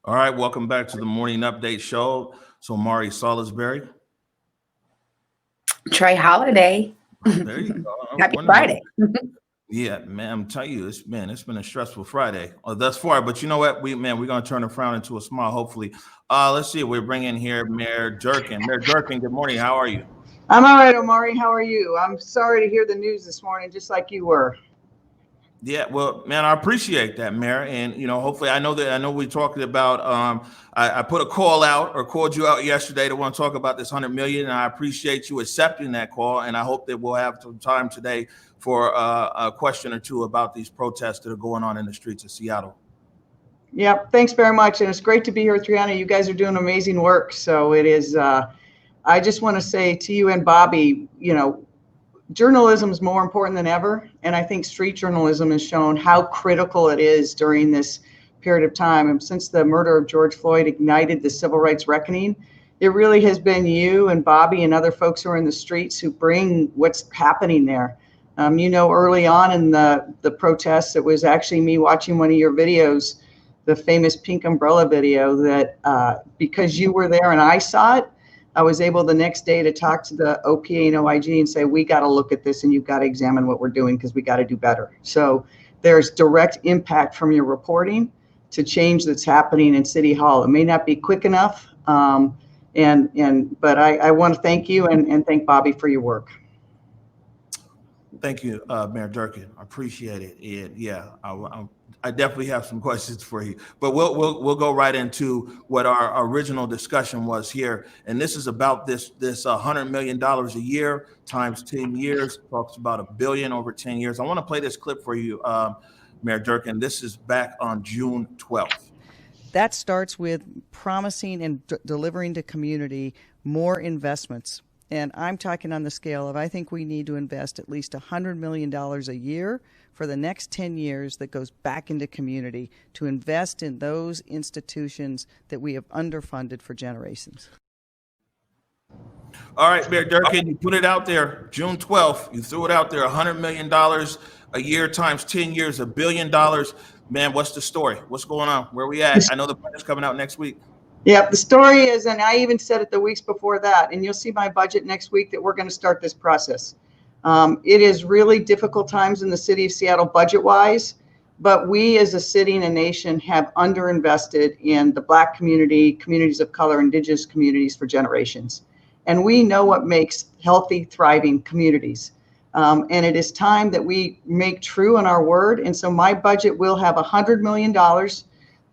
All right, welcome back to the morning update show. So Mari Salisbury. Trey Holiday. There you go. Happy Friday. Yeah, man, I'm telling you, it's been a stressful Friday thus far. But you know what? We're gonna turn a frown into a smile, hopefully. Let's see. We're bringing here Mayor Durkan. Mayor Durkan, good morning. How are you? I'm all right, Omari. How are you? I'm sorry to hear the news this morning, just like you were. Yeah, well, man, I appreciate that, Mayor. And hopefully, I know we talked about. I put a call out or called you out yesterday to want to talk about this 100 million, and I appreciate you accepting that call. And I hope that we'll have some time today for a question or two about these protests that are going on in the streets of Seattle. Yep, thanks very much, and it's great to be here, Triana. You guys are doing amazing work. So it is. I just want to say to you and Bobby, journalism is more important than ever, and I think street journalism has shown how critical it is during this period of time. And since the murder of George Floyd ignited the civil rights reckoning, it really has been you and Bobby and other folks who are in the streets who bring what's happening there. Early on in the protests, it was actually me watching one of your videos, the famous pink umbrella video, that because you were there and I saw it, I was able the next day to talk to the OPA and OIG and say, we got to look at this and you've got to examine what we're doing because we got to do better. So there's direct impact from your reporting to change that's happening in City Hall. It may not be quick enough, but I want to thank you and thank Bobby for your work. Thank you, Mayor Durkan. I appreciate it. And yeah, I definitely have some questions for you, but we'll go right into what our original discussion was here. And this is about this $100 million a year times 10 years. Talks about $1 billion over 10 years. I want to play this clip for you, Mayor Durkan. This is back on June 12th. That starts with promising and delivering to community more investments. And I'm talking on the scale of, I think we need to invest at least $100 million a year for the next 10 years that goes back into community to invest in those institutions that we have underfunded for generations. All right, Mayor Durkan, you put it out there, June 12th, you threw it out there, $100 million a year times 10 years, $1 billion. Man, what's the story? What's going on? Where are we at? I know the budget's coming out next week. Yep, the story is, and I even said it the weeks before that, and you'll see my budget next week, that we're going to start this process. It is really difficult times in the city of Seattle budget-wise, but we as a city and a nation have underinvested in the Black community, communities of color, Indigenous communities for generations. And we know what makes healthy, thriving communities. And it is time that we make true on our word. And so my budget will have $100 million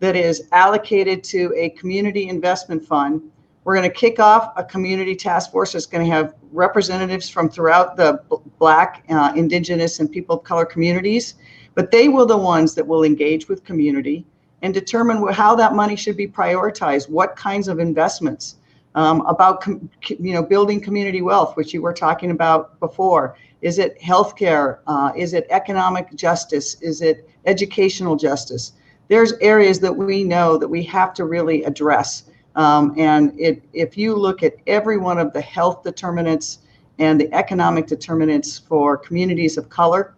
that is allocated to a community investment fund. We're going to kick off a community task force that's going to have representatives from throughout the Black, Indigenous, and people of color communities. But they will be the ones that will engage with community and determine how that money should be prioritized, what kinds of investments, about building community wealth, which you were talking about before. Is it healthcare? Is it economic justice? Is it educational justice? There's areas that we know that we have to really address. If you look at every one of the health determinants and the economic determinants for communities of color,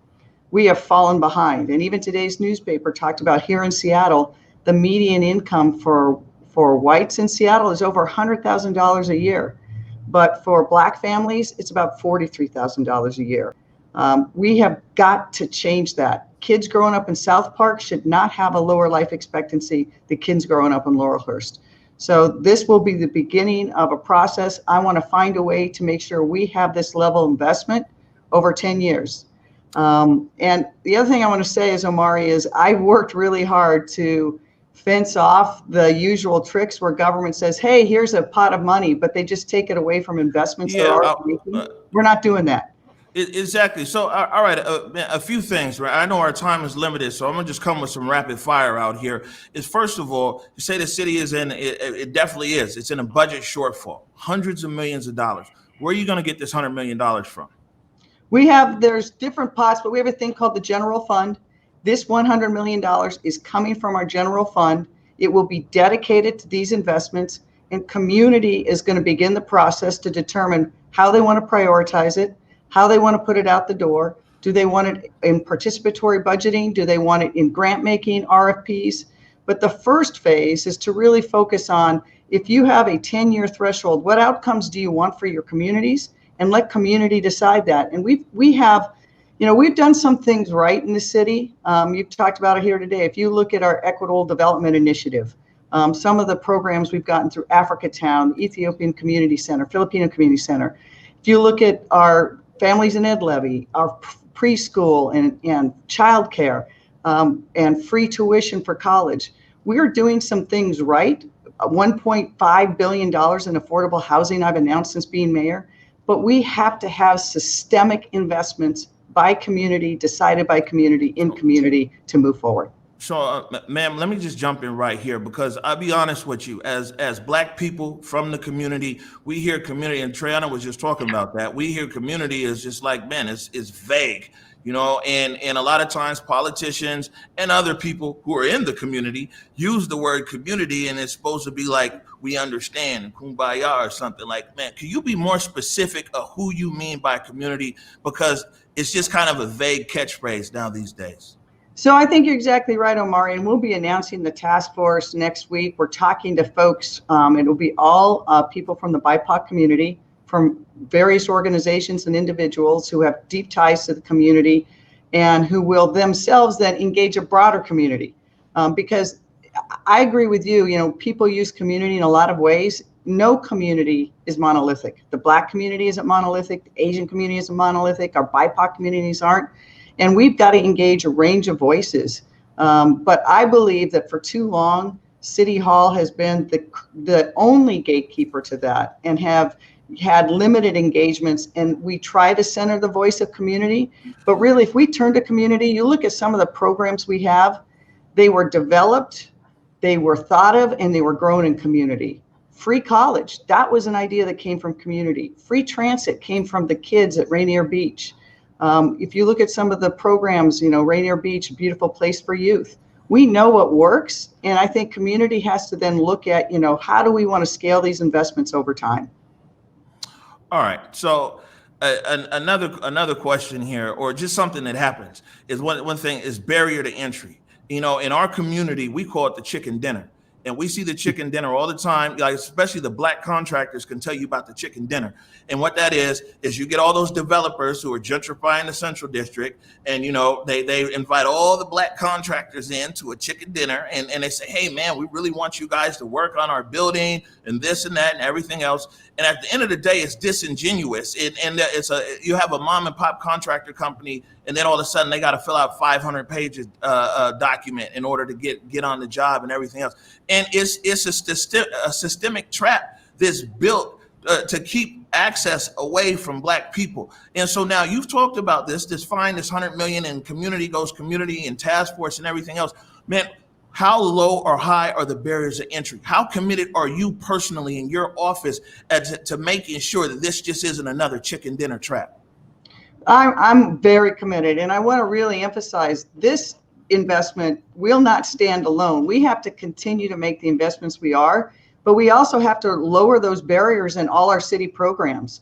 we have fallen behind. And even today's newspaper talked about here in Seattle, the median income for whites in Seattle is over $100,000 a year. But for Black families, it's about $43,000 a year. We have got to change that. Kids growing up in South Park should not have a lower life expectancy than kids growing up in Laurelhurst. So this will be the beginning of a process. I want to find a way to make sure we have this level of investment over 10 years. And the other thing I want to say is, Omari, is I've worked really hard to fence off the usual tricks where government says, hey, here's a pot of money, but they just take it away from investments they're already making. We're not doing that. Exactly. So, all right, a few things, right? I know our time is limited, so I'm gonna just come with some rapid fire out here. Is first of all, you say the city is it definitely is. It's in a budget shortfall, hundreds of millions of dollars. Where are you gonna get this $100 million from? There's different pots, but we have a thing called the general fund. This $100 million is coming from our general fund. It will be dedicated to these investments, and community is going to begin the process to determine how they want to prioritize it, how they want to put it out the door. Do they want it in participatory budgeting? Do they want it in grant making, RFPs? But the first phase is to really focus on, if you have a 10-year threshold, what outcomes do you want for your communities? And let community decide that. And we have, we've done some things right in the city. You've talked about it here today. If you look at our Equitable Development Initiative, some of the programs we've gotten through Africa Town, Ethiopian Community Center, Filipino Community Center. If you look at our Families in Ed Levy, our preschool and childcare, and free tuition for college, we are doing some things right. $1.5 billion in affordable housing I've announced since being mayor, but we have to have systemic investments by community, decided by community, in community, to move forward. So, ma'am, let me just jump in right here, because I'll be honest with you, as Black people from the community, we hear community, and Triana was just talking about that. We hear community is just like, man, it's vague, and a lot of times politicians and other people who are in the community use the word community, and it's supposed to be like, we understand, kumbaya or something. Like, man, can you be more specific of who you mean by community? Because it's just kind of a vague catchphrase now these days. So I think you're exactly right, Omari, and we'll be announcing the task force next week. We're talking to folks. It'll be all people from the BIPOC community, from various organizations and individuals who have deep ties to the community and who will themselves then engage a broader community. Because I agree with you, people use community in a lot of ways. No community is monolithic. The Black community isn't monolithic. The Asian community isn't monolithic. Our BIPOC communities aren't. And we've got to engage a range of voices. But I believe that for too long, City Hall has been the only gatekeeper to that, and have had limited engagements. And we try to center the voice of community. But really, if we turn to community, you look at some of the programs we have, they were developed, they were thought of, and they were grown in community. Free college, that was an idea that came from community. Free transit came from the kids at Rainier Beach. If you look at some of the programs, Rainier Beach, beautiful place for youth, we know what works. And I think community has to then look at, how do we want to scale these investments over time? All right. So another question here, or just something that happens, is one thing is barrier to entry. In our community, we call it the chicken dinner. And we see the chicken dinner all the time, like especially the Black contractors can tell you about the chicken dinner. And what that is you get all those developers who are gentrifying the Central District, and they invite all the Black contractors in to a chicken dinner, and they say, hey man, we really want you guys to work on our building and this and that and everything else. And at the end of the day, it's disingenuous. You have a mom and pop contractor company, and then all of a sudden they got to fill out 500 pages document in order to get on the job and everything else. And it's a systemic trap that's built to keep access away from Black people. And so now you've talked about this fine, this 100 million in community and task force and everything else. Man, how low or high are the barriers of entry? How committed are you personally in your office to making sure that this just isn't another chicken dinner trap? I'm very committed, and I want to really emphasize this investment will not stand alone. We have to continue to make the investments we are, but we also have to lower those barriers in all our city programs,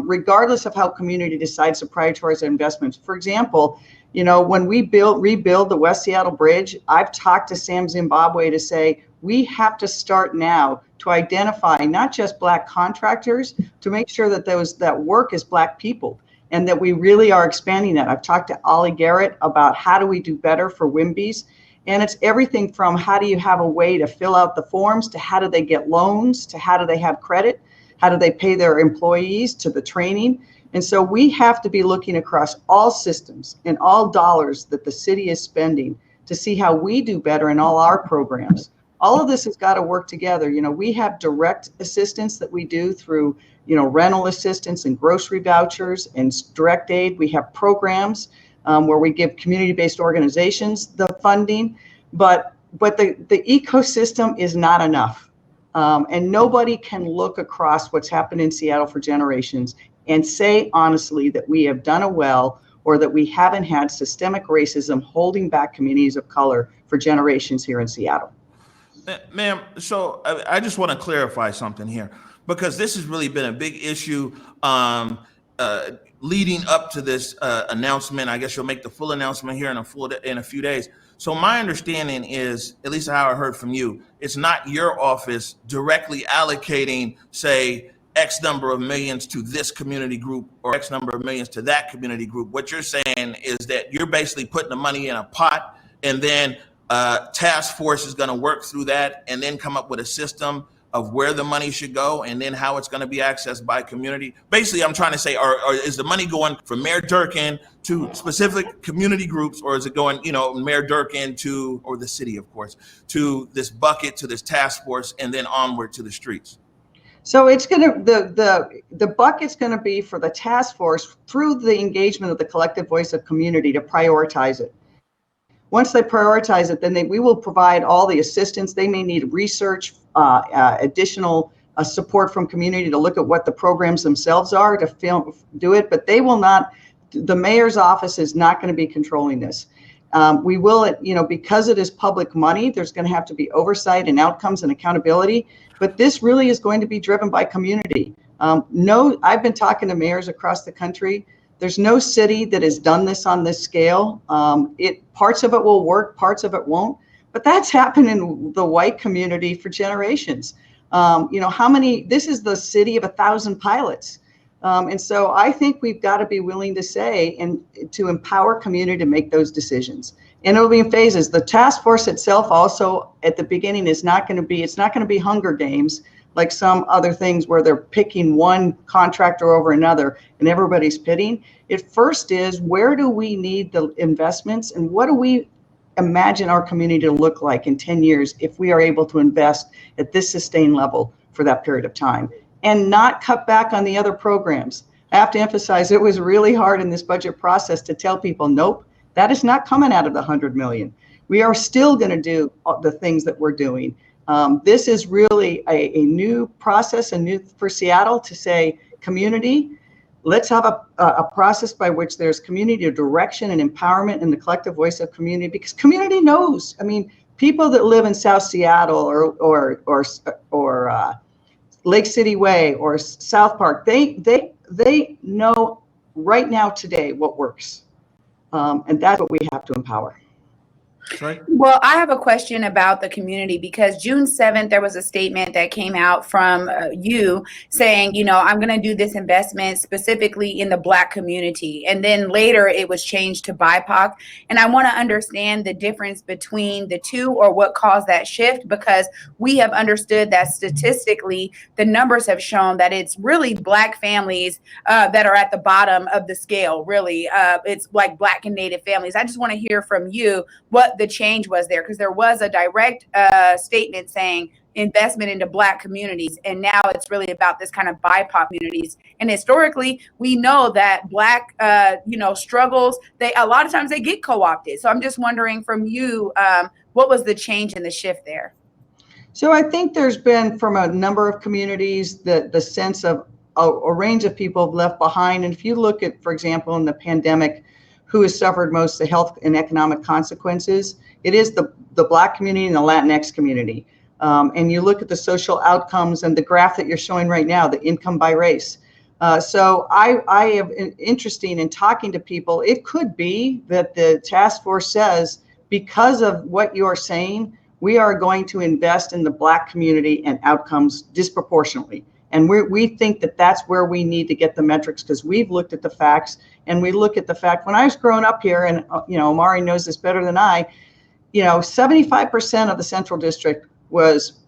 regardless of how community decides to prioritize their investments. For example, when we rebuild the West Seattle Bridge, I've talked to Sam Zimbabwe to say, we have to start now to identify not just Black contractors, to make sure that that work is Black people, and that we really are expanding that. I've talked to Ollie Garrett about how do we do better for WIMBYs. And it's everything from how do you have a way to fill out the forms, to how do they get loans, to how do they have credit, how do they pay their employees, to the training. And so we have to be looking across all systems and all dollars that the city is spending to see how we do better in all our programs. All of this has got to work together. We have direct assistance that we do through rental assistance and grocery vouchers and direct aid. We have programs where we give community-based organizations the funding, but the ecosystem is not enough. And nobody can look across what's happened in Seattle for generations and say honestly that we have done it well, or that we haven't had systemic racism holding back communities of color for generations here in Seattle. Ma'am, so I just want to clarify something here, because this has really been a big issue leading up to this announcement. I guess you'll make the full announcement here in a few days. So my understanding is, at least how I heard from you, it's not your office directly allocating, say, X number of millions to this community group or X number of millions to that community group. What you're saying is that you're basically putting the money in a pot, and then task force is going to work through that and then come up with a system of where the money should go and then how it's going to be accessed by community. Basically, I'm trying to say, or is the money going from Mayor Durkan to specific community groups, or is it going, Mayor Durkan to, or the city, of course, to this bucket, to this task force, and then onward to the streets? So it's going to, the bucket's going to be for the task force through the engagement of the collective voice of community to prioritize it. Once they prioritize it, then we will provide all the assistance. They may need research, additional support from community to look at what the programs themselves are to do it, but they will not, the mayor's office is not going to be controlling this. We will, because it is public money, there's going to have to be oversight and outcomes and accountability, but this really is going to be driven by community. I've been talking to mayors across the country. There's no city that has done this on this scale. Parts of it will work, parts of it won't, but that's happened in the white community for generations. This is the city of 1,000 pilots. And so I think we've got to be willing to say and to empower community to make those decisions. And it'll be in phases. The task force itself also at the beginning it's not going to be Hunger Games like some other things where they're picking one contractor over another and everybody's pitting. It first is, where do we need the investments and what do we imagine our community to look like in 10 years if we are able to invest at this sustained level for that period of time and not cut back on the other programs. I have to emphasize it was really hard in this budget process to tell people, nope, that is not coming out of the 100 million. We are still going to do the things that we're doing. This is really a new process, a new for Seattle to say, community, let's have a process by which there's community direction and empowerment in the collective voice of community, because community knows. I mean, people that live in South Seattle or Lake City Way or South Park, they know right now today what works, and that's what we have to empower. Right. Well, I have a question about the community, because June 7th, there was a statement that came out from you saying, I'm going to do this investment specifically in the Black community. And then later it was changed to BIPOC. And I want to understand the difference between the two, or what caused that shift, because we have understood that statistically, the numbers have shown that it's really Black families that are at the bottom of the scale. Really, it's like Black and Native families. I just want to hear from you what the change was there, because there was a direct statement saying investment into Black communities, and now it's really about this kind of BIPOC communities. And historically, we know that Black, struggles, a lot of times they get co-opted. So I'm just wondering from you, what was the change in the shift there? So I think there's been, from a number of communities, the sense of a range of people have left behind. And if you look at, for example, in the pandemic, who has suffered most the health and economic consequences, it is the Black community and the Latinx community. And you look at the social outcomes and the graph that you're showing right now, the income by race. So I am interested in talking to people. It could be that the task force says, because of what you're saying, we are going to invest in the Black community and outcomes disproportionately. And we think that that's where we need to get the metrics, because we've looked at the facts, and we look at the fact, when I was growing up here, and Omari knows this better than I, 75% of the Central District was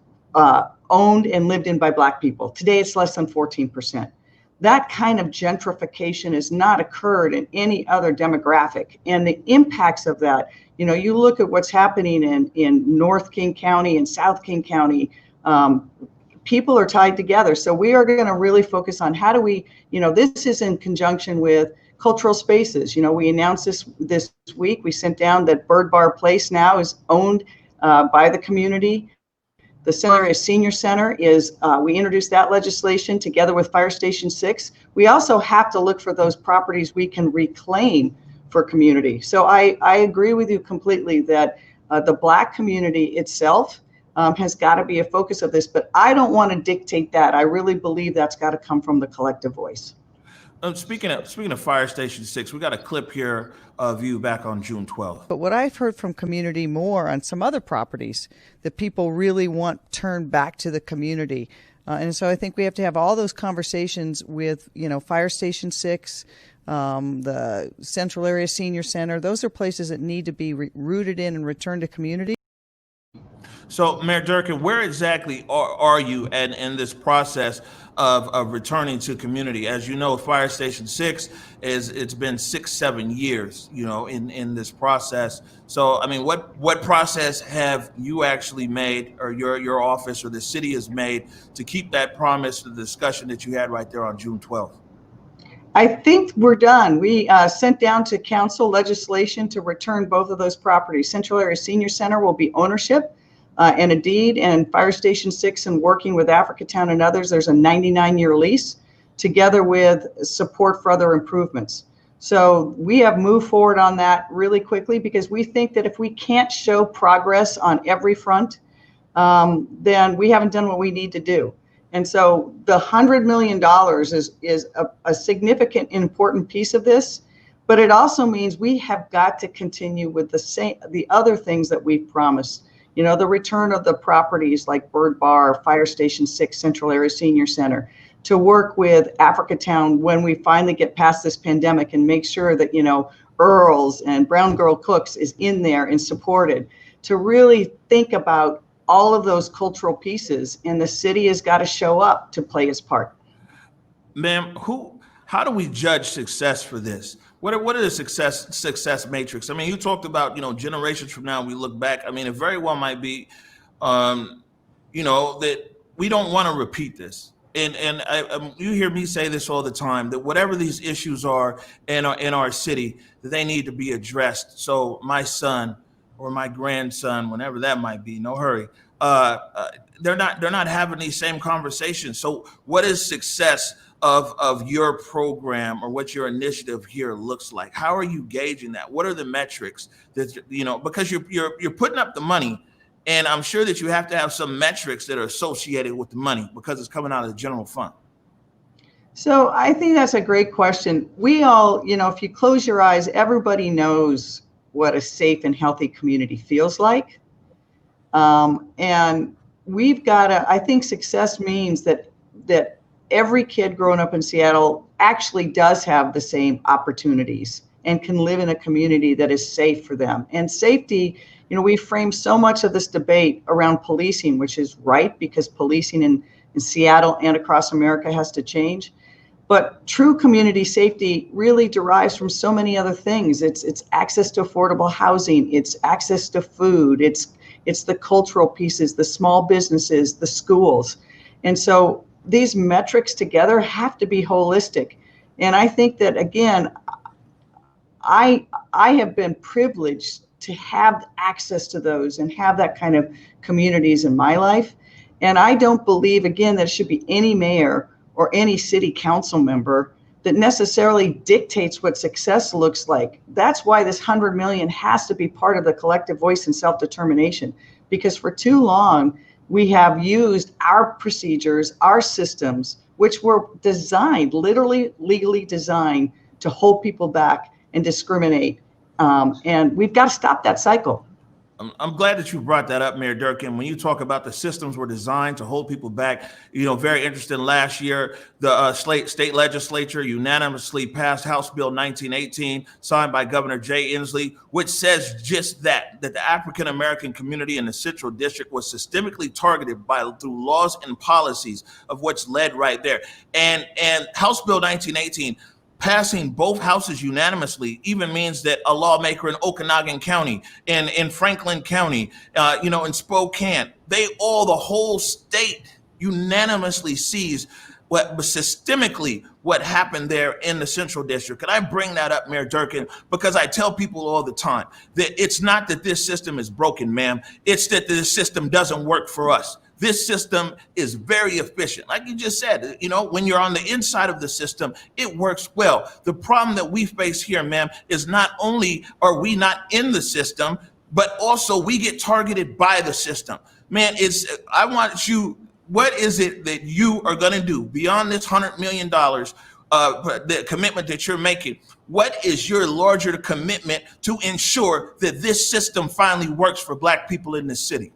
owned and lived in by Black people. Today, it's less than 14%. That kind of gentrification has not occurred in any other demographic. And the impacts of that, you look at what's happening in North King County and South King County, people are tied together. So we are going to really focus on how do we, this is in conjunction with cultural spaces. We announced this week, we sent down that Bird Bar Place now is owned by the community. The Center Senior Center is, we introduced that legislation together with Fire Station 6. We also have to look for those properties we can reclaim for community. So I agree with you completely that the Black community itself has got to be a focus of this, but I don't want to dictate that. I really believe that's got to come from the collective voice. Speaking of Fire Station 6, we got a clip here of you back on June 12th. But what I've heard from community more on some other properties that people really want turned back to the community. And so I think we have to have all those conversations with, Fire Station 6, the Central Area Senior Center. Those are places that need to be rooted in and returned to community. So, Mayor Durkan, where exactly are you in this process of returning to community? As you know, Fire Station 6 it's been 6-7 years, in this process. So, I mean, what process have you actually made, or your office or the city has made, to keep that promise, the discussion that you had right there on June 12th? I think we're done. We sent down to council legislation to return both of those properties. Central Area Senior Center will be ownership and a deed, and Fire Station 6, and working with Africatown and others, there's a 99-year lease together with support for other improvements. So we have moved forward on that really quickly, because we think that if we can't show progress on every front, then we haven't done what we need to do. And so the $100 million is a significant, important piece of this, but it also means we have got to continue with the other things that we've promised. The return of the properties like Bird Bar, Fire Station 6, Central Area Senior Center, to work with Africatown when we finally get past this pandemic and make sure that, Earl's and Brown Girl Cooks is in there and supported, to really think about all of those cultural pieces, and the city has got to show up to play its part. Ma'am, how do we judge success for this? What are the success matrix? I mean, you talked about, generations from now, we look back. I mean, it very well might be, that we don't want to repeat this. And you hear me say this all the time, that whatever these issues are in our city, that they need to be addressed. So my son or my grandson, whenever that might be, no hurry, they're not having these same conversations. So what is success of your program, or what your initiative here looks like? How are you gauging that? What are the metrics that, because you're putting up the money, and I'm sure that you have to have some metrics that are associated with the money, because it's coming out of the general fund. So I think that's a great question. We all, if you close your eyes, everybody knows what a safe and healthy community feels like. And we've got to, I think success means that every kid growing up in Seattle actually does have the same opportunities and can live in a community that is safe for them. And safety, we frame so much of this debate around policing, which is right, because policing in Seattle and across America has to change. But true community safety really derives from so many other things. It's access to affordable housing, it's access to food, it's the cultural pieces, the small businesses, the schools. And so these metrics together have to be holistic. And I think that, again, I have been privileged to have access to those and have that kind of communities in my life. And I don't believe, again, that it should be any mayor or any city council member that necessarily dictates what success looks like. That's why this $100 million has to be part of the collective voice and self-determination, because for too long, we have used our procedures, our systems, which were designed, literally legally designed, to hold people back and discriminate. And we've got to stop that cycle. I'm glad that you brought that up, Mayor Durkan. When you talk about the systems were designed to hold people back, very interesting. Last year, the state legislature unanimously passed House Bill 1918, signed by Governor Jay Inslee, which says just that the African-American community in the Central District was systemically targeted through laws and policies, of which led right there. And House Bill 1918, passing both houses unanimously, even means that a lawmaker in Okanagan County, in Franklin County, in Spokane, the whole state unanimously sees systemically what happened there in the Central District. And I bring that up, Mayor Durkan, because I tell people all the time that it's not that this system is broken, ma'am. It's that this system doesn't work for us. This system is very efficient. Like you just said, when you're on the inside of the system, it works well. The problem that we face here, ma'am, is not only are we not in the system, but also we get targeted by the system. Man, what is it that you are going to do beyond this $100 million the commitment that you're making, what is your larger commitment to ensure that this system finally works for Black people in this city?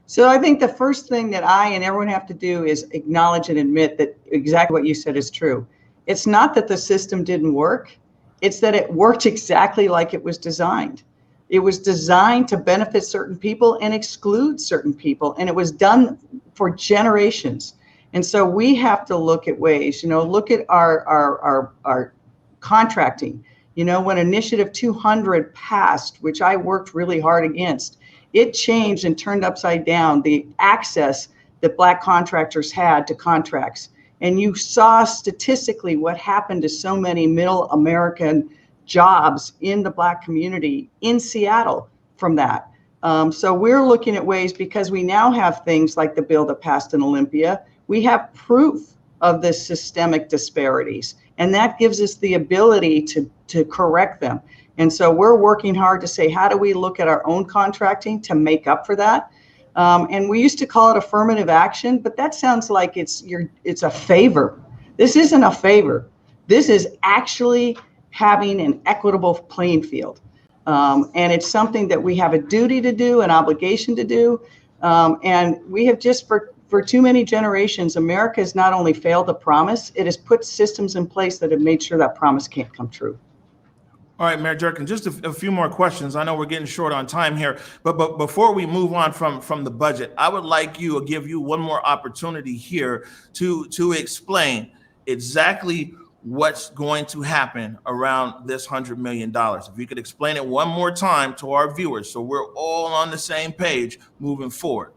So I think the first thing that I and everyone have to do is acknowledge and admit that exactly what you said is true. It's not that the system didn't work. It's that it worked exactly like it was designed. It was designed to benefit certain people and exclude certain people. And it was done for generations. And so we have to look at ways, look at our contracting. When Initiative 200 passed, which I worked really hard against, it changed and turned upside down the access that Black contractors had to contracts. And you saw statistically what happened to so many middle American jobs in the Black community in Seattle from that. So we're looking at ways, because we now have things like the bill that passed in Olympia, we have proof of the systemic disparities, and that gives us the ability to correct them. And so we're working hard to say, how do we look at our own contracting to make up for that? And we used to call it affirmative action, but that sounds like it's a favor. This isn't a favor. This is actually having an equitable playing field. And it's something that we have a duty to do, an obligation to do. And we have just, for too many generations, America has not only failed to promise, it has put systems in place that have made sure that promise can't come true. All right, Mayor Durkan, just a few more questions. I know we're getting short on time here, but before we move on from the budget, I would like to give you one more opportunity here to explain exactly what's going to happen around this $100 million. If you could explain it one more time to our viewers so we're all on the same page moving forward.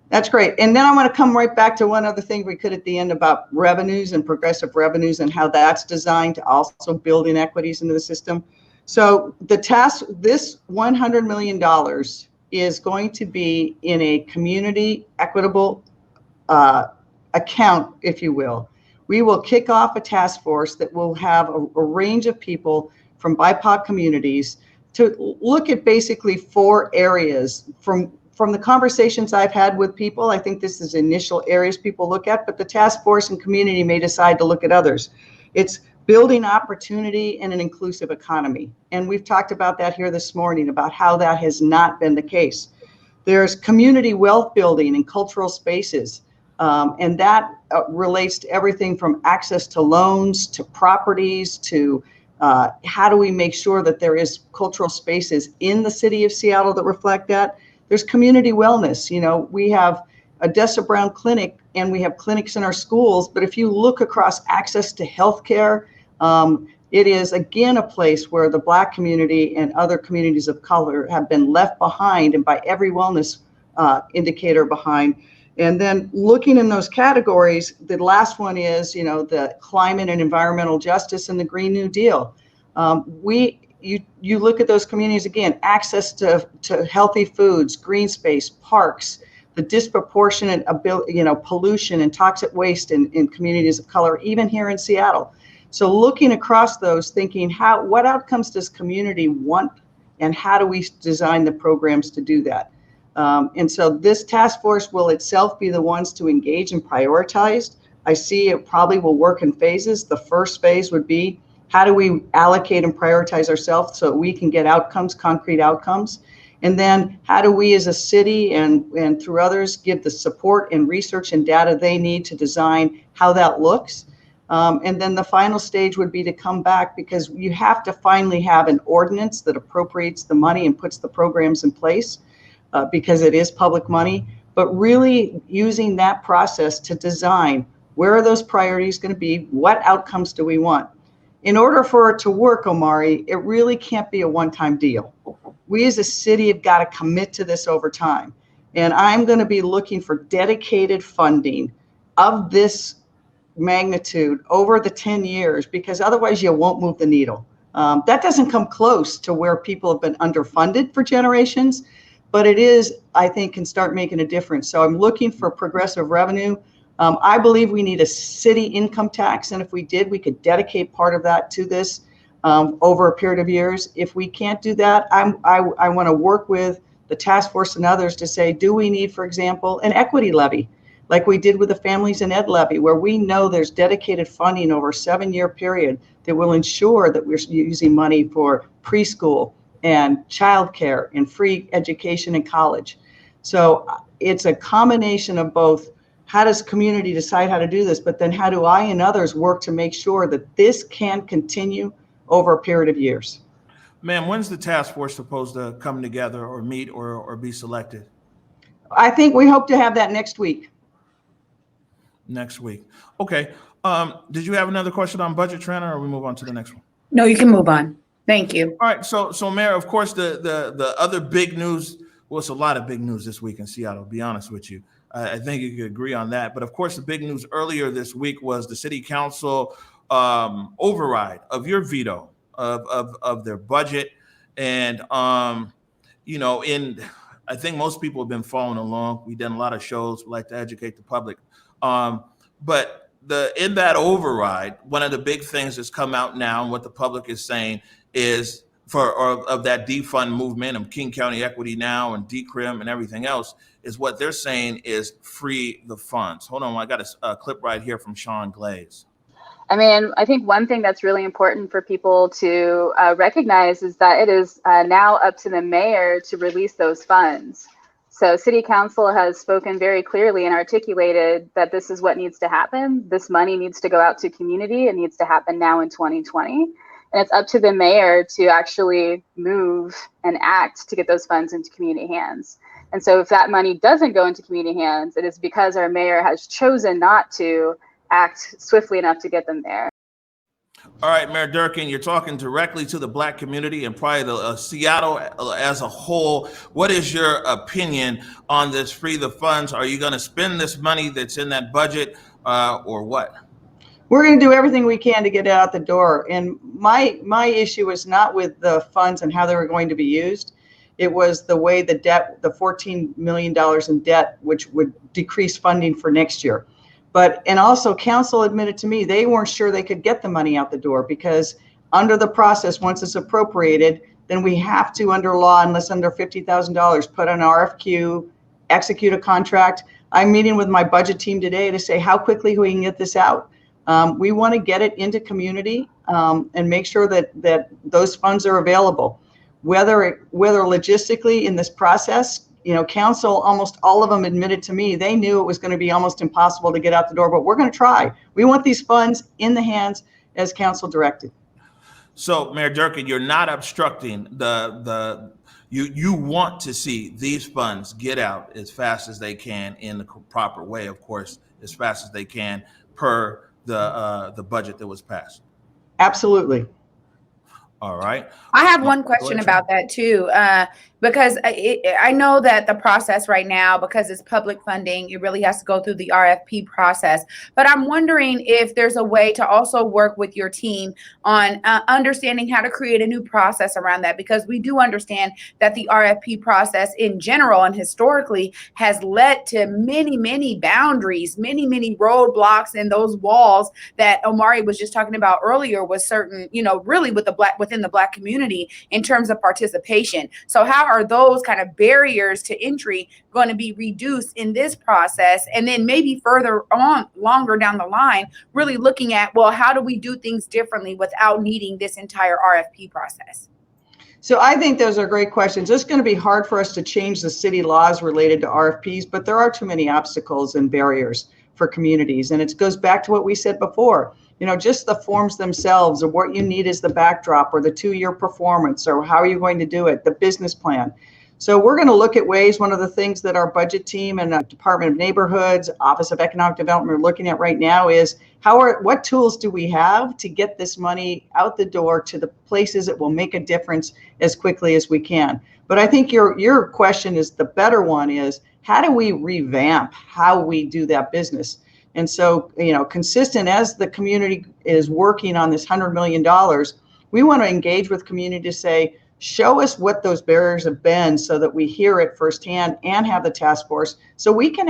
That's great. And then I want to come right back to one other thing we could at the end about revenues and progressive revenues and how that's designed to also build inequities into the system. So this $100 million is going to be in a community equitable account, if you will. We will kick off a task force that will have a range of people from BIPOC communities to look at basically 4 areas. From the conversations I've had with people, I think this is initial areas people look at, but the task force and community may decide to look at others. It's building opportunity in an inclusive economy. And we've talked about that here this morning, about how that has not been the case. There's community wealth building and cultural spaces. And that relates to everything from access to loans, to properties, to how do we make sure that there is cultural spaces in the city of Seattle that reflect that. There's community wellness. We have a Dessa Brown clinic and we have clinics in our schools, but if you look across access to healthcare, it is again a place where the Black community and other communities of color have been left behind, and by every wellness indicator behind. And then looking in those categories, the last one is, the climate and environmental justice and the Green New Deal. You look at those communities again, access to healthy foods, green space, parks, the disproportionate pollution and toxic waste in communities of color, even here in Seattle. So looking across those, thinking what outcomes does community want, and how do we design the programs to do that? And so this task force will itself be the ones to engage and prioritize. I see it probably will work in phases. The first phase would be, how do we allocate and prioritize ourselves so we can get outcomes, concrete outcomes? And then how do we as a city and through others give the support and research and data they need to design how that looks? And then the final stage would be to come back, because you have to finally have an ordinance that appropriates the money and puts the programs in place, because it is public money, but really using that process to design, where are those priorities going to be? What outcomes do we want? In order for it to work, Omari, it really can't be a one-time deal. We as a city have got to commit to this over time. And I'm going to be looking for dedicated funding of this magnitude over the 10 years, because otherwise you won't move the needle. That doesn't come close to where people have been underfunded for generations, but it is, I think, can start making a difference. So I'm looking for progressive revenue. I believe we need a city income tax, and if we did, we could dedicate part of that to this over a period of years. If we can't do that, I want to work with the task force and others to say, do we need, for example, an equity levy? like we did with the Families in Ed levy, where we know there's dedicated funding over a 7-year period that will ensure that we're using money for preschool and childcare and free education in college. So it's a combination of both. How does community decide how to do this? But then how do I and others work to make sure that this can continue over a period of years? Ma'am, when's the task force supposed to come together or meet or be selected? I think we hope to have that next week. Next week. Okay. Did you have another question on budget, Trina, or we move on to the next one? No, you can move on. Thank you. All right. So Mayor, of course, the other big news, well, it's a lot of big news this week in Seattle, to be honest with you. I think you could agree on that. But of course, the big news earlier this week was the city council override of your veto of their budget. And, you know, I think most people have been following along. We've done a lot of shows. We like to educate the public. But in that override, one of the big things that's come out now, and what the public is saying is of that defund movement of King County Equity Now and DCRIM and everything else, is what they're saying is free the funds. Hold on, I got a clip right here from Sean Glaze. I mean, I think one thing that's really important for people to recognize is that it is now up to the mayor to release those funds. So City Council has spoken very clearly and articulated that this is what needs to happen. This money needs to go out to community. It needs to happen now in 2020. And it's up to the mayor to actually move and act to get those funds into community hands. And so if that money doesn't go into community hands, it is because our mayor has chosen not to act swiftly enough to get them there. All right, Mayor Durkan, you're talking directly to the Black community and probably the Seattle as a whole. What is your opinion on this free the funds? Are you going to spend this money that's in that budget or what? We're going to do everything we can to get it out the door. And my issue was not with the funds and how they were going to be used. It was the way the debt, the $14 million in debt, which would decrease funding for next year. And also council admitted to me, they weren't sure they could get the money out the door because under the process, once it's appropriated, then we have to, under law, unless under $50,000, put an RFQ, execute a contract. I'm meeting with my budget team today to say how quickly we can get this out. We want to get it into community and make sure that those funds are available. Whether logistically in this process, you know, council, almost all of them admitted to me, they knew it was going to be almost impossible to get out the door, but we're going to try. We want these funds in the hands as council directed. So Mayor Durkan, you're not obstructing you want to see these funds get out as fast as they can in the proper way, of course, as fast as they can per the budget that was passed. Absolutely. All right. I have one question about that too, because I know that the process right now, because it's public funding, it really has to go through the RFP process. But I'm wondering if there's a way to also work with your team on understanding how to create a new process around that, because we do understand that the RFP process in general and historically has led to many, many boundaries, many roadblocks, and those walls that Omari was just talking about earlier was certain, you know, really within the Black community in terms of participation. So how are those kind of barriers to entry going to be reduced in this process? And then maybe further on, longer down the line, really looking at, well, how do we do things differently without needing this entire RFP process? So I think those are great questions. It's going to be hard for us to change the city laws related to RFPs, but there are too many obstacles and barriers for communities. And it goes back to what we said before. You know, just the forms themselves, or what you need is the backdrop, or the 2-year performance, or how are you going to do it, the business plan. So we're going to look at ways. One of the things that our budget team and the Department of Neighborhoods, Office of Economic Development are looking at right now is what tools do we have to get this money out the door to the places that will make a difference as quickly as we can. But I think your question is the better one, is how do we revamp how we do that business? And so, you know, consistent as the community is working on this $100 million, we want to engage with community to say, show us what those barriers have been so that we hear it firsthand and have the task force so we can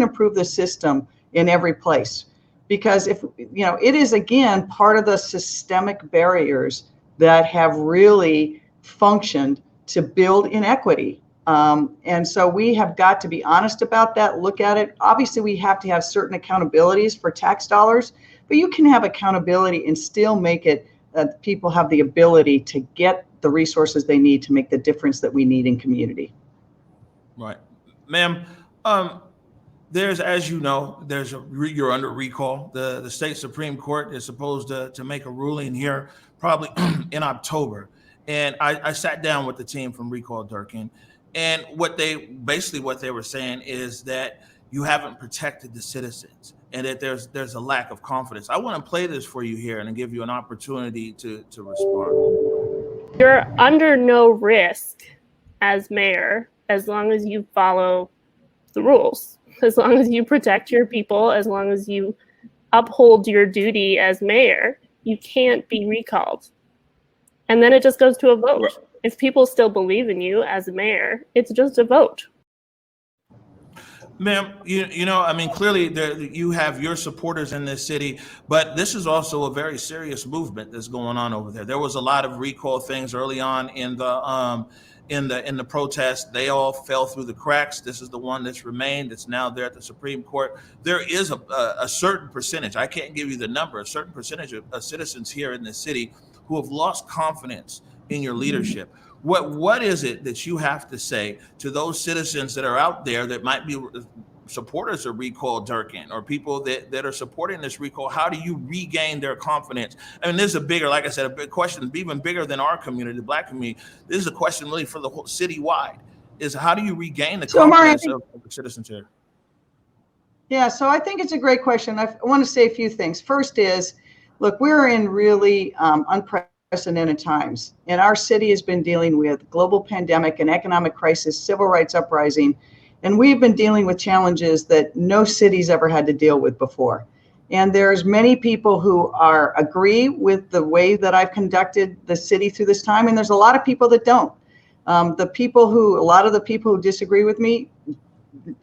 improve the system in every place. Because if, you know, it is again part of the systemic barriers that have really functioned to build inequity And so we have got to be honest about that, look at it. Obviously, we have to have certain accountabilities for tax dollars, but you can have accountability and still make it that people have the ability to get the resources they need to make the difference that we need in community. Right. Ma'am, there's, as you know, you're under recall. The state Supreme Court is supposed to make a ruling here probably in October. And I sat down with the team from Recall Durkan, and what they were saying is that you haven't protected the citizens and that there's a lack of confidence. I want to play this for you here and give you an opportunity to respond. You're under no risk as mayor as long as you follow the rules, as long as you protect your people, as long as you uphold your duty as mayor. You can't be recalled. And then it just goes to a vote. Right. If people still believe in you as a mayor, it's just a vote. Ma'am, you know, I mean, clearly you have your supporters in this city, but this is also a very serious movement that's going on over there. There was a lot of recall things early on in the protest. They all fell through the cracks. This is the one that's remained. It's now there at the Supreme Court. There is a certain percentage, I can't give you the number, a certain percentage of citizens here in the city who have lost confidence in your leadership. What is it that you have to say to those citizens that are out there that might be supporters of Recall Durkan or people that are supporting this recall? How do you regain their confidence? I mean, this is a bigger, like I said, a big question, even bigger than our community, the Black community. This is a question really for the whole citywide, is how do you regain the confidence of the citizens here? Yeah, so I think it's a great question. I want to say a few things. First is, look, we're in really unprecedented times, and our city has been dealing with global pandemic and economic crisis, civil rights uprising, and we've been dealing with challenges that no city's ever had to deal with before. And there's many people who agree with the way that I've conducted the city through this time, and there's a lot of people that don't. A lot of the people who disagree with me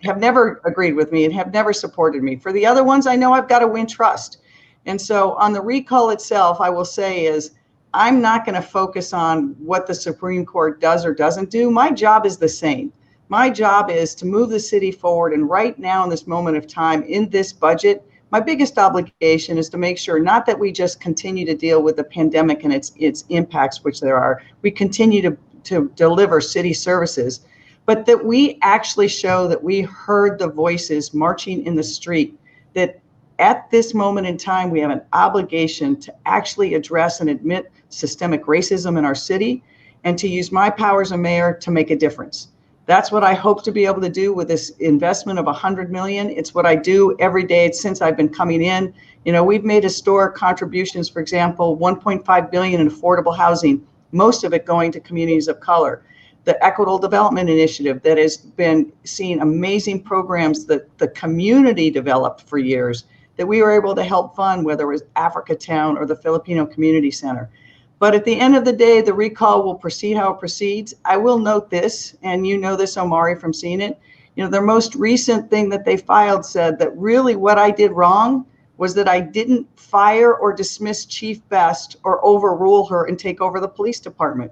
have never agreed with me and have never supported me. For the other ones, I know I've got to win trust. And so on the recall itself, I will say is, I'm not going to focus on what the Supreme Court does or doesn't do. My job is the same. My job is to move the city forward. And right now in this moment of time in this budget, my biggest obligation is to make sure not that we just continue to deal with the pandemic and its impacts, which there are. We continue to deliver city services, but that we actually show that we heard the voices marching in the street, that at this moment in time, we have an obligation to actually address and admit systemic racism in our city and to use my power as a mayor to make a difference. That's what I hope to be able to do with this investment of $100 million. It's what I do every day since I've been coming in. You know, we've made historic contributions, for example, $1.5 billion in affordable housing, most of it going to communities of color. The Equitable Development Initiative that has been seeing amazing programs that the community developed for years that we were able to help fund, whether it was Africa Town or the Filipino Community Center. But at the end of the day, the recall will proceed how it proceeds. I will note this, and you know this, Omari, from seeing it. You know, their most recent thing that they filed said that really what I did wrong was that I didn't fire or dismiss Chief Best or overrule her and take over the police department.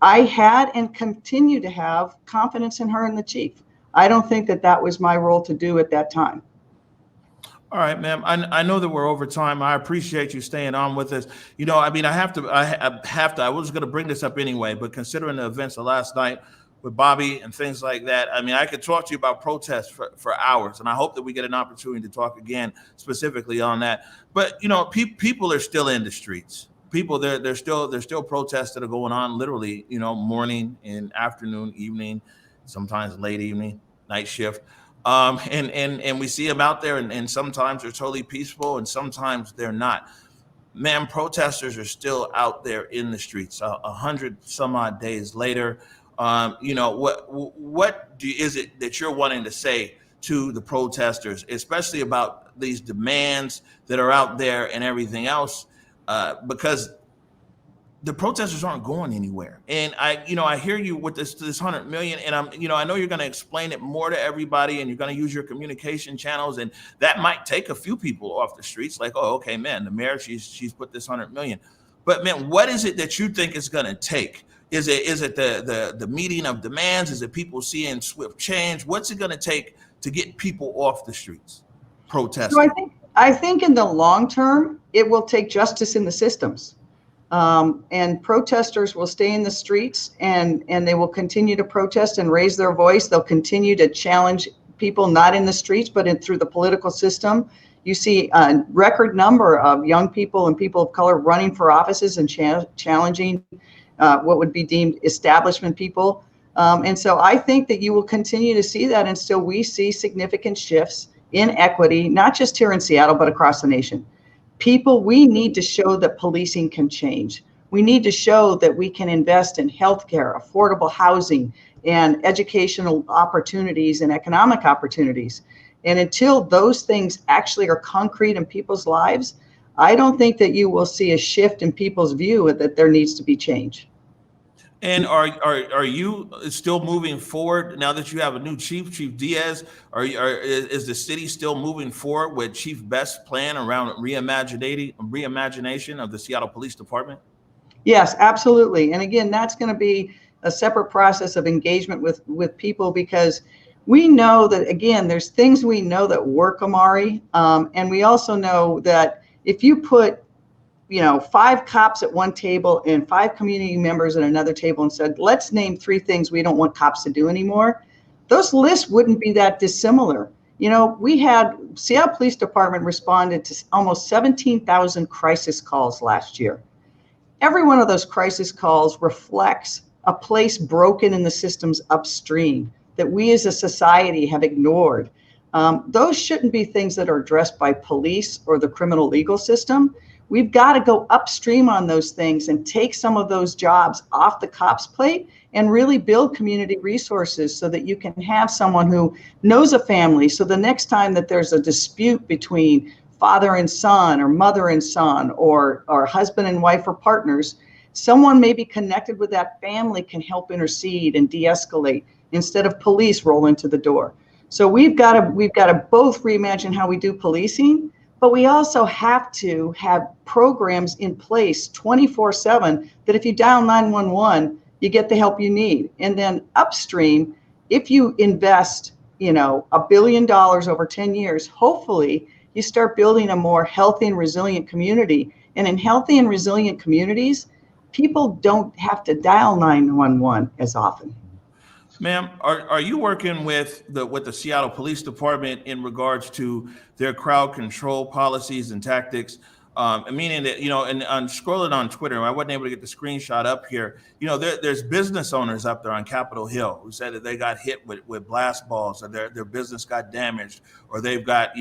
I had and continue to have confidence in her and the chief. I don't think that was my role to do at that time. All right, ma'am. I know that we're over time. I appreciate you staying on with us. You know, I mean, I was going to bring this up anyway, but considering the events of last night with Bobby and things like that, I mean, I could talk to you about protests for hours, and I hope that we get an opportunity to talk again specifically on that. But, you know, people are still in the streets. People, there's still protests that are going on literally, you know, morning and afternoon, evening, sometimes late evening, night shift. And we see them out there, and sometimes they're totally peaceful and sometimes they're not. Man, protesters are still out there in the streets 100 some odd days later. You know, what is it that you're wanting to say to the protesters, especially about these demands that are out there and everything else? Because the protesters aren't going anywhere. And I hear you with this $100 million, and I know you're going to explain it more to everybody, and you're going to use your communication channels, and that might take a few people off the streets. Like, oh, okay, man, the mayor, she's put this $100 million. But man, what is it that you think it's going to take? Is it the meeting of demands? Is it people seeing swift change? What's it going to take to get people off the streets protesting? So I think in the long term, it will take justice in the systems. And protesters will stay in the streets, and they will continue to protest and raise their voice. They'll continue to challenge people not in the streets, but through the political system. You see a record number of young people and people of color running for offices and challenging what would be deemed establishment people. And so I think that you will continue to see that until we see significant shifts in equity, not just here in Seattle, but across the nation. We need to show that policing can change. We need to show that we can invest in healthcare, affordable housing, and educational opportunities and economic opportunities. And until those things actually are concrete in people's lives, I don't think that you will see a shift in people's view that there needs to be change. And are you still moving forward now that you have a new chief, Chief Diaz? Is the city still moving forward with Chief Best's plan around reimagination of the Seattle Police Department? Yes, absolutely. And again, that's going to be a separate process of engagement with people, because we know that, again, there's things we know that work, Amari, and we also know that if you put 5 cops at one table and 5 community members at another table and said, let's name 3 things we don't want cops to do anymore, those lists wouldn't be that dissimilar. We had Seattle Police Department responded to almost 17,000 crisis calls last year. Every one of those crisis calls reflects a place broken in the systems upstream that we as a society have ignored. Those shouldn't be things that are addressed by police or the criminal legal system. We've got to go upstream on those things and take some of those jobs off the cops' plate and really build community resources so that you can have someone who knows a family. So the next time that there's a dispute between father and son or mother and son or husband and wife or partners, someone maybe connected with that family can help intercede and de-escalate instead of police roll into the door. So we've got to both reimagine how we do policing, but we also have to have programs in place 24/7 that if you dial 911, you get the help you need. And then upstream, if you invest, $1 billion over 10 years, hopefully you start building a more healthy and resilient community. And in healthy and resilient communities, people don't have to dial 911 as often. Ma'am, are you working with the Seattle Police Department in regards to their crowd control policies and tactics? Meaning that, and on scrolling on Twitter, I wasn't able to get the screenshot up here. There's business owners up there on Capitol Hill who said that they got hit with blast balls, or their business got damaged, or they've got,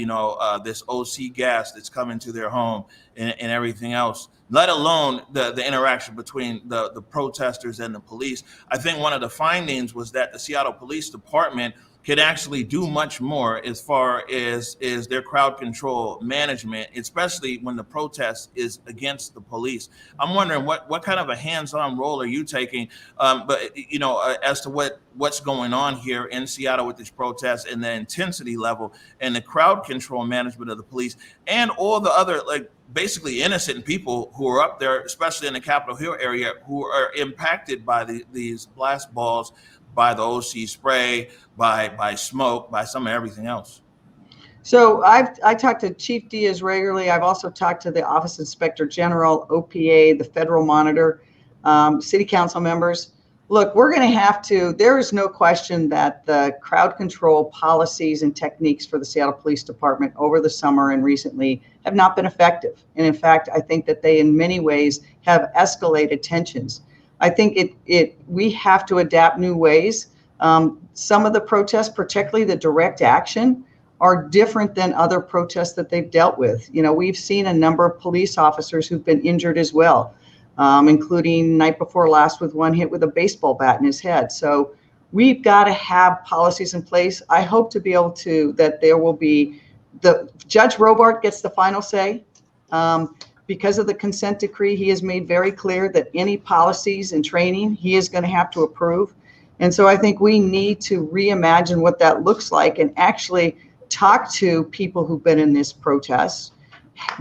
this OC gas that's coming to their home and everything else, let alone the interaction between the protesters and the police. I think one of the findings was that the Seattle Police Department can actually do much more as far as their crowd control management, especially when the protest is against the police. I'm wondering what kind of a hands-on role are you taking, as to what's going on here in Seattle with this protest and the intensity level and the crowd control management of the police and all the other, basically innocent people who are up there, especially in the Capitol Hill area, who are impacted by these blast balls, by the OC spray, by smoke, by some of everything else. So I talk to Chief Diaz regularly. I've also talked to the Office Inspector General, OPA, the federal monitor, city council members. Look, we're going to have to, there is no question that the crowd control policies and techniques for the Seattle Police Department over the summer and recently have not been effective. And in fact, I think that they in many ways have escalated tensions. I think we have to adapt new ways. Some of the protests, particularly the direct action, are different than other protests that they've dealt with. We've seen a number of police officers who've been injured as well, including night before last with one hit with a baseball bat in his head. So we've got to have policies in place. I hope to be able to, that there will be, Judge Robart gets the final say. Because of the consent decree, he has made very clear that any policies and training he is going to have to approve. And so I think we need to reimagine what that looks like and actually talk to people who've been in this protest,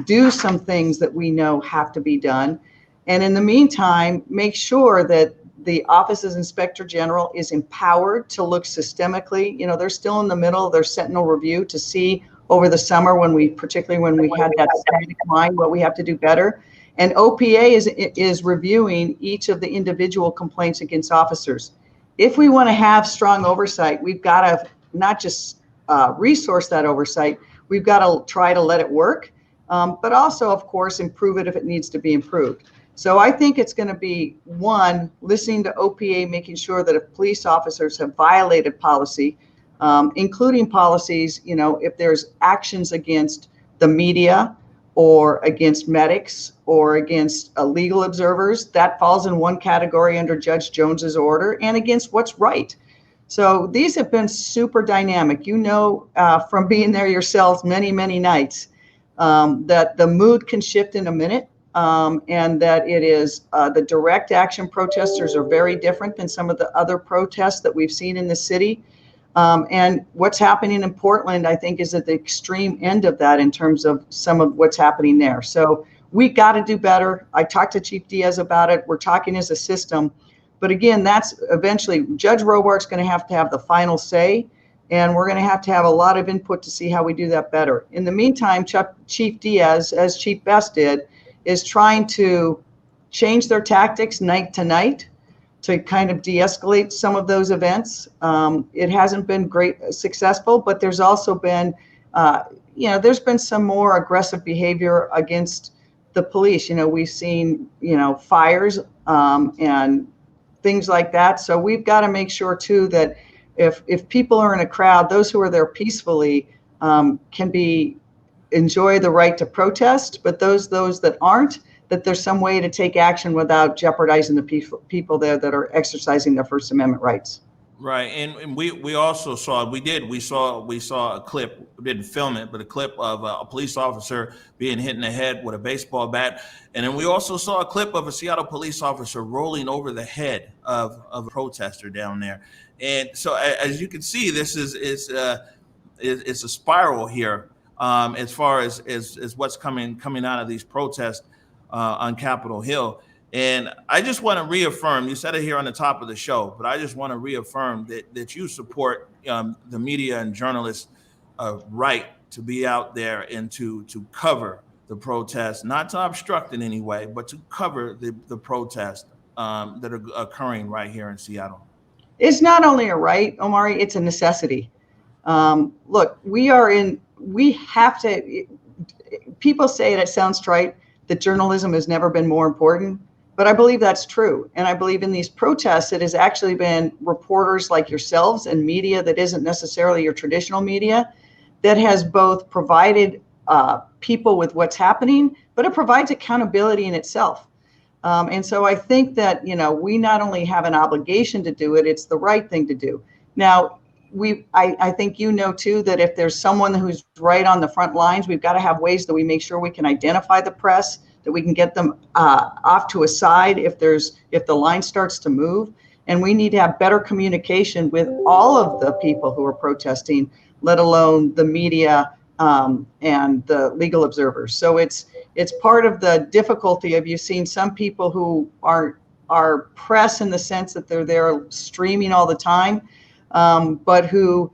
do some things that we know have to be done. And in the meantime, make sure that the Office of Inspector General is empowered to look systemically. You know, they're still in the middle of their Sentinel review to see over the summer particularly when we had that steady decline, what we have to do better. And OPA is reviewing each of the individual complaints against officers. If we want to have strong oversight, we've got to not just resource that oversight, we've got to try to let it work, but also, of course, improve it if it needs to be improved. So I think it's going to be, one, listening to OPA, making sure that if police officers have violated policy, including policies, you know, if there's actions against the media or against medics or against legal observers, that falls in one category under Judge Jones's order, and against what's right. So these have been super dynamic. You know, from being there yourselves many, many nights, that the mood can shift in a minute, and that it is the direct action protesters are very different than some of the other protests that we've seen in the city. And what's happening in Portland, I think, is at the extreme end of that in terms of some of what's happening there. So we got to do better. I talked to Chief Diaz about it. We're talking as a system. But again, that's eventually Judge Robart's going to have the final say, and we're going to have a lot of input to see how we do that better. In the meantime, Chief Diaz, as Chief Best did, is trying to change their tactics night to night to kind of de-escalate some of those events. It hasn't been successful, but there's also been, there's been some more aggressive behavior against the police. You know, we've seen, fires and things like that. So we've got to make sure too that if people are in a crowd, those who are there peacefully can enjoy the right to protest, but those that aren't, that there's some way to take action without jeopardizing the people there that are exercising their First Amendment rights. Right, and we also saw a clip. We didn't film it, but a clip of a police officer being hit in the head with a baseball bat, and then we also saw a clip of a Seattle police officer rolling over the head of a protester down there. And so, as you can see, this is a spiral here as far as what's coming out of these protests on Capitol Hill. And I just want to reaffirm, you said it here on the top of the show, but I just want to reaffirm that you support the media and journalists' right to be out there and to cover the protests, not to obstruct in any way, but to cover the protests that are occurring right here in Seattle. It's not only a right, Omari, it's a necessity. Look, we have to, people say it sounds trite, that journalism has never been more important, but I believe that's true. And I believe in these protests, it has actually been reporters like yourselves and media that isn't necessarily your traditional media that has both provided people with what's happening, but it provides accountability in itself. And so I think that, we not only have an obligation to do it, it's the right thing to do. Now, I think too, that if there's someone who's right on the front lines, we've got to have ways that we make sure we can identify the press, that we can get them off to a side if the line starts to move. And we need to have better communication with all of the people who are protesting, let alone the media and the legal observers. So it's part of the difficulty of you've seen some people who are press in the sense that they're there streaming all the time. But who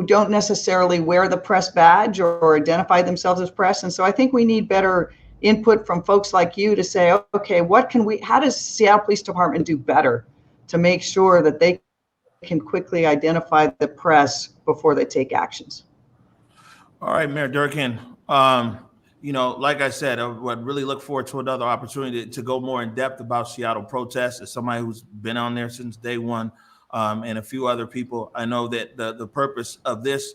don't necessarily wear the press badge or identify themselves as press. And so I think we need better input from folks like you to say, okay, how does Seattle Police Department do better to make sure that they can quickly identify the press before they take actions? All right, Mayor Durkan. Like I said, I would really look forward to another opportunity to go more in depth about Seattle protests as somebody who's been on there since day one, and a few other people. I know that the purpose of this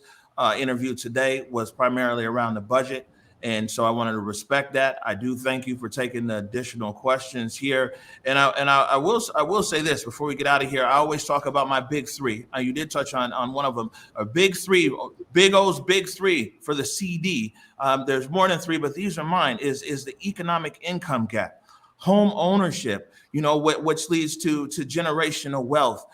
interview today was primarily around the budget. And so I wanted to respect that. I do thank you for taking the additional questions here. And I will say this before we get out of here. I always talk about my big three. You did touch on one of them. A big three, big O's big three for the CD. There's more than three, but these are mine. Is the economic income gap, home ownership, which leads to generational wealth,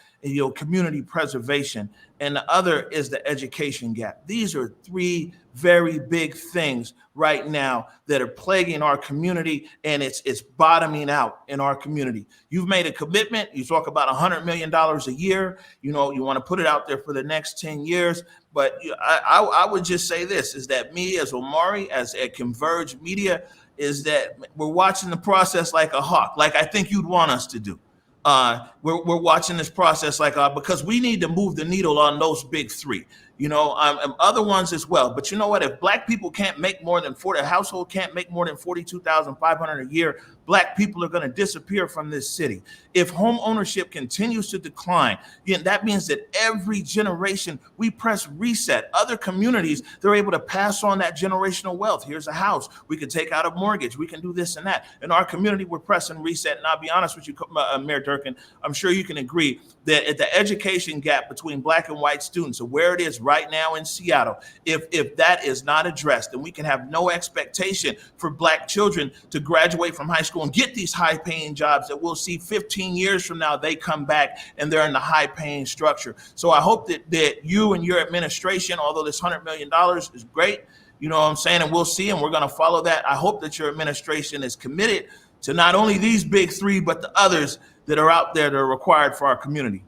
community preservation, and the other is the education gap. These are three very big things right now that are plaguing our community, and it's bottoming out in our community. You've made a commitment. You talk about $100 million a year. You want to put it out there for the next 10 years. But I would just say this, is that me as Omari, as at Converge Media, is that we're watching the process like a hawk, like I think you'd want us to do. We're watching this process because we need to move the needle on those big three, other ones as well. But you know what? If Black people can't make more than a household can't make more than $42,500 a year, Black people are going to disappear from this city. If home ownership continues to decline, that means that every generation we press reset. Other communities, they're able to pass on that generational wealth. Here's a house. We can take out a mortgage. We can do this and that. In our community, we're pressing reset. And I'll be honest with you, Mayor Durkan, I'm sure you can agree that at the education gap between Black and white students, and where it is right now in Seattle, if that is not addressed, then we can have no expectation for Black children to graduate from high school and get these high-paying jobs that we'll see 15 years from now. They come back and they're in the high-paying structure. So I hope that you and your administration, although this $100 million is great, you know what I'm saying, and we'll see, and we're going to follow that. I hope that your administration is committed to not only these big three, but the others that are out there that are required for our community.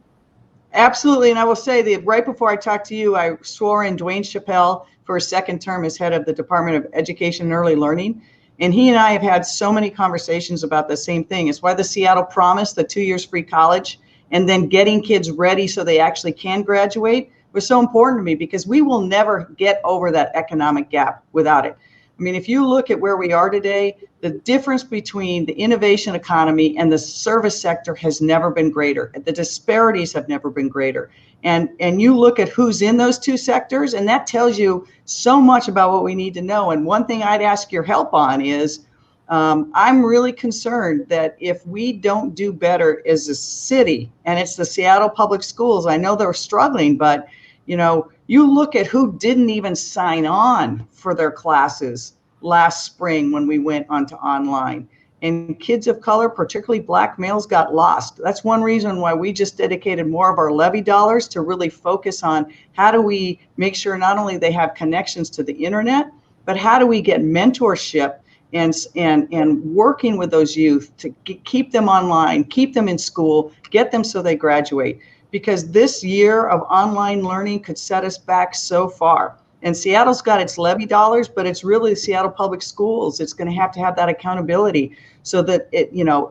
Absolutely. And I will say that right before I talked to you, I swore in Dwayne Chappelle for a second term as head of the Department of Education and Early Learning. And he and I have had so many conversations about the same thing. It's why the Seattle Promise, the 2 years free college, and then getting kids ready so they actually can graduate was so important to me, because we will never get over that economic gap without it. I mean, if you look at where we are today, the difference between the innovation economy and the service sector has never been greater. The disparities have never been greater. And you look at who's in those two sectors, and that tells you so much about what we need to know. And one thing I'd ask your help on is, I'm really concerned that if we don't do better as a city, and it's the Seattle Public Schools, I know they're struggling, but you look at who didn't even sign on for their classes last spring when we went onto online. And kids of color, particularly Black males, got lost. That's one reason why we just dedicated more of our levy dollars to really focus on how do we make sure not only they have connections to the internet, but how do we get mentorship and working with those youth to keep them online, keep them in school, get them so they graduate. Because this year of online learning could set us back so far. And Seattle's got its levy dollars, but it's really Seattle Public Schools. It's going to have that accountability so that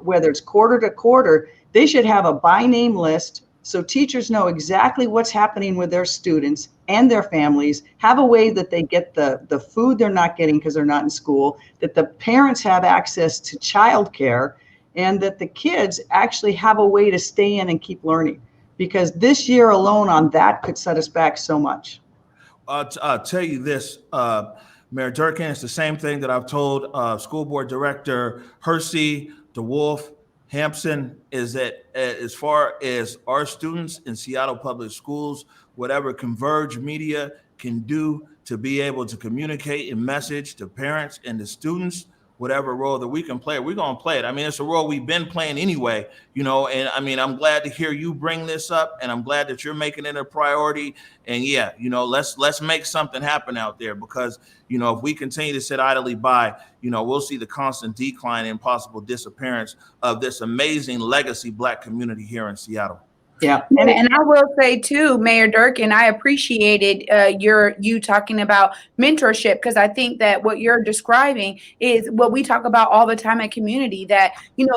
whether it's quarter to quarter, they should have a by name list so teachers know exactly what's happening with their students and their families, have a way that they get the food they're not getting because they're not in school, that the parents have access to childcare, and that the kids actually have a way to stay in and keep learning. Because this year alone on that could set us back so much. I'll tell you this, Mayor Durkan, it's the same thing that I've told School Board Director Hersey, DeWolf, Hampson, is that as far as our students in Seattle Public Schools, whatever Converge Media can do to be able to communicate and message to parents and to students, whatever role that we can play, we're going to play it. I mean, it's a role we've been playing anyway, and I mean, I'm glad to hear you bring this up, and I'm glad that you're making it a priority. And yeah, let's make something happen out there, because, if we continue to sit idly by, we'll see the constant decline and possible disappearance of this amazing legacy Black community here in Seattle. Yeah. And I will say too, Mayor Durkan, I appreciated you talking about mentorship, because I think that what you're describing is what we talk about all the time at community, that,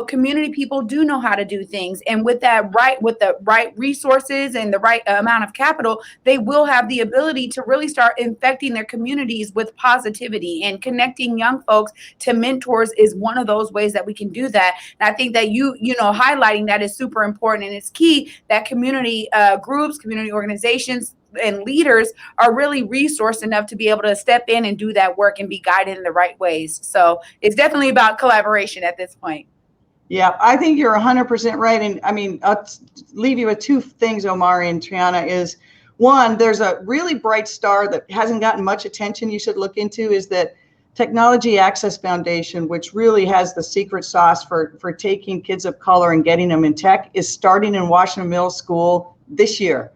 community people do know how to do things. And with the right resources and the right amount of capital, they will have the ability to really start infecting their communities with positivity, and connecting young folks to mentors is one of those ways that we can do that. And I think that highlighting that is super important, and it's key that community groups, community organizations, and leaders are really resourced enough to be able to step in and do that work and be guided in the right ways. So it's definitely about collaboration at this point. Yeah, I think you're 100% right. And I mean, I'll leave you with two things, Omari and Triana, is one, there's a really bright star that hasn't gotten much attention you should look into, is that Technology Access Foundation, which really has the secret sauce for taking kids of color and getting them in tech, is starting in Washington Middle School this year.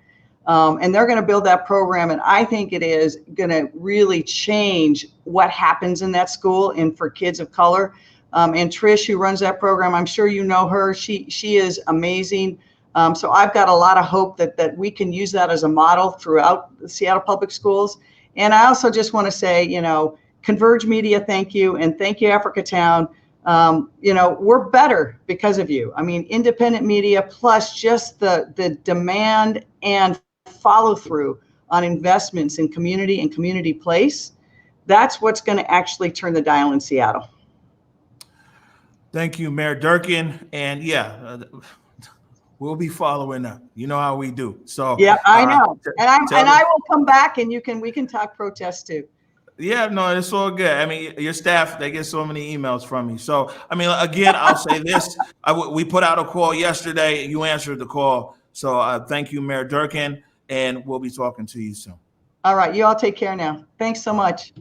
And they're going to build that program. And I think it is going to really change what happens in that school and for kids of color. And Trish, who runs that program, I'm sure you know her. She is amazing. So I've got a lot of hope that we can use that as a model throughout the Seattle Public Schools. And I also just want to say, you know, Converge Media, thank you. And thank you, Africatown. You know, we're better because of you. I mean, independent media plus just the demand and follow through on investments in community and community place. That's what's going to actually turn the dial in Seattle. Thank you, Mayor Durkan. And yeah, we'll be following up. You know how we do. So yeah, I know. And I will come back and we can talk protests too. Yeah, no, it's all good. I mean, your staff, they get so many emails from me. So, I mean, again, I'll say this. We put out a call yesterday. You answered the call. So thank you, Mayor Durkan, and we'll be talking to you soon. All right. You all take care now. Thanks so much.